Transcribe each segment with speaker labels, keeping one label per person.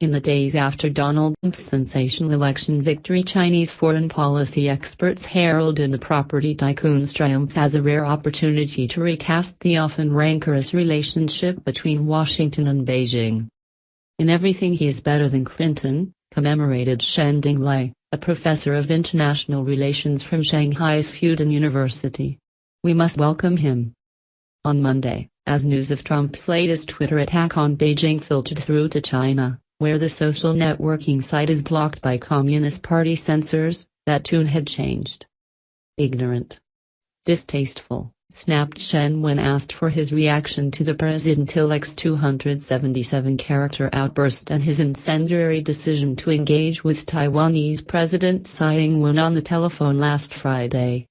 Speaker 1: In the days after Donald Trump's sensational election victory, Chinese foreign policy experts heralded the property tycoon's triumph as a rare opportunity to recast the often rancorous relationship between Washington and Beijing. In everything he is better than Clinton, commemorated Shen Dingli, a professor of international relations from Shanghai's Fudan University. We must welcome him. On Monday, as news of Trump's latest Twitter attack on Beijing filtered through to China, where the social networking site is blocked by Communist Party censors, that tune had changed. Ignorant. Distasteful, snapped Shen when asked for his reaction to the president-elect's 277-character outburst and his incendiary decision to engage with Taiwanese President Tsai Ing-wen on the telephone last Friday.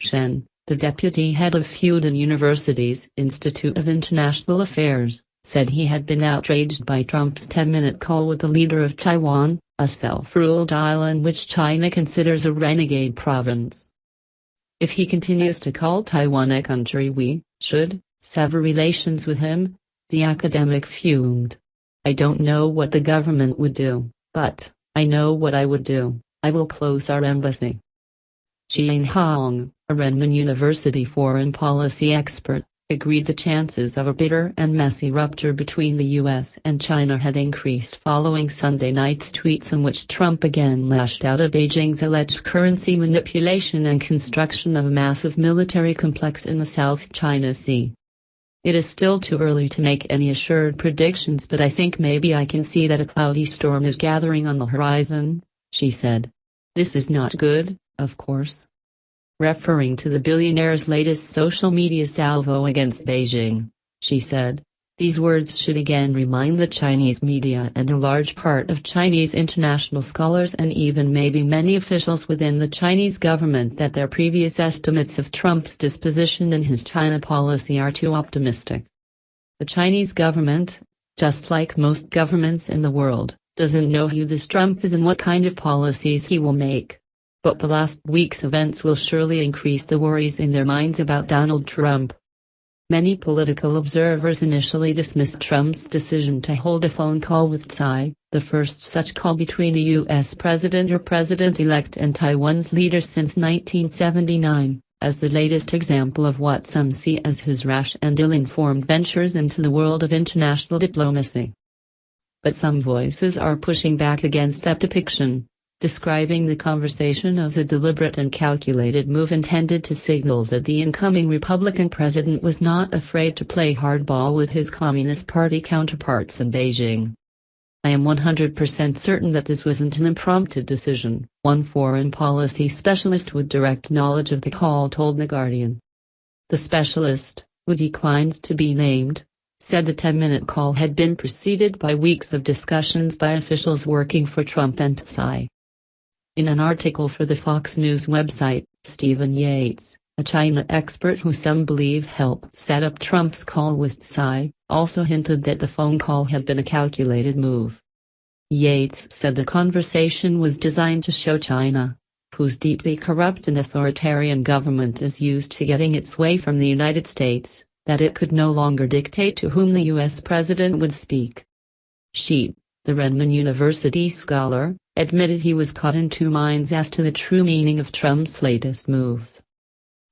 Speaker 1: Shen, the deputy head of Fudan University's Institute of International Affairs, said he had been outraged by Trump's 10-minute call with the leader of Taiwan, a self-ruled island which China considers a renegade province. If he continues to call Taiwan a country, we should sever relations with him, the academic fumed. I don't know what the government would do, but I know what I would do. I will close our embassy. Xian Hong, a Renmin University foreign policy expert, agreed the chances of a bitter and messy rupture between the US and China had increased following Sunday night's tweets in which Trump again lashed out at Beijing's alleged currency manipulation and construction of a massive military complex in the South China Sea. It is still too early to make any assured predictions, but I think maybe I can see that a cloudy storm is gathering on the horizon, she said. This is not good, of course. Referring to the billionaire's latest social media salvo against Beijing, she said, these words should again remind the Chinese media and a large part of Chinese international scholars and even maybe many officials within the Chinese government that their previous estimates of Trump's disposition and his China policy are too optimistic. The Chinese government, just like most governments in the world, doesn't know who this Trump is and what kind of policies he will make. But the last week's events will surely increase the worries in their minds about Donald Trump. Many political observers initially dismissed Trump's decision to hold a phone call with Tsai, the first such call between a U.S. president or president-elect and Taiwan's leader since 1979, as the latest example of what some see as his rash and ill-informed ventures into the world of international diplomacy. But some voices are pushing back against that depiction, describing the conversation as a deliberate and calculated move intended to signal that the incoming Republican president was not afraid to play hardball with his Communist Party counterparts in Beijing. I am 100% certain that this wasn't an impromptu decision, one foreign policy specialist with direct knowledge of the call told The Guardian. The specialist, who declined to be named, said the 10-minute call had been preceded by weeks of discussions by officials working for Trump and Tsai. In an article for the Fox News website, Stephen Yates, a China expert who some believe helped set up Trump's call with Tsai, also hinted that the phone call had been a calculated move. Yates said the conversation was designed to show China, whose deeply corrupt and authoritarian government is used to getting its way from the United States, that it could no longer dictate to whom the U.S. president would speak. She, the Renmin University scholar, admitted he was caught in two minds as to the true meaning of Trump's latest moves.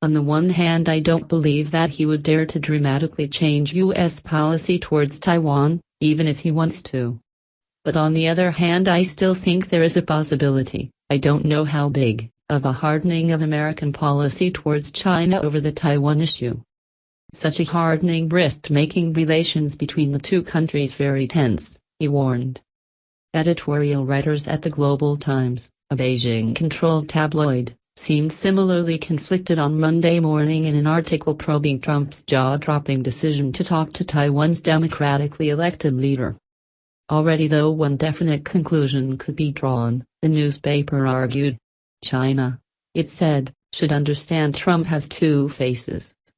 Speaker 1: On the one hand, I don't believe that he would dare to dramatically change U.S. policy towards Taiwan, even if he wants to. But on the other hand, I still think there is a possibility, I don't know how big, of a hardening of American policy towards China over the Taiwan issue. Such a hardening risked making relations between the two countries very tense, he warned. Editorial writers at the Global Times, a Beijing-controlled tabloid, seemed similarly conflicted on Monday morning in an article probing Trump's jaw-dropping decision to talk to Taiwan's democratically elected leader. Already, though, one definite conclusion could be drawn, the newspaper argued. China, it said, should understand Trump has two faces.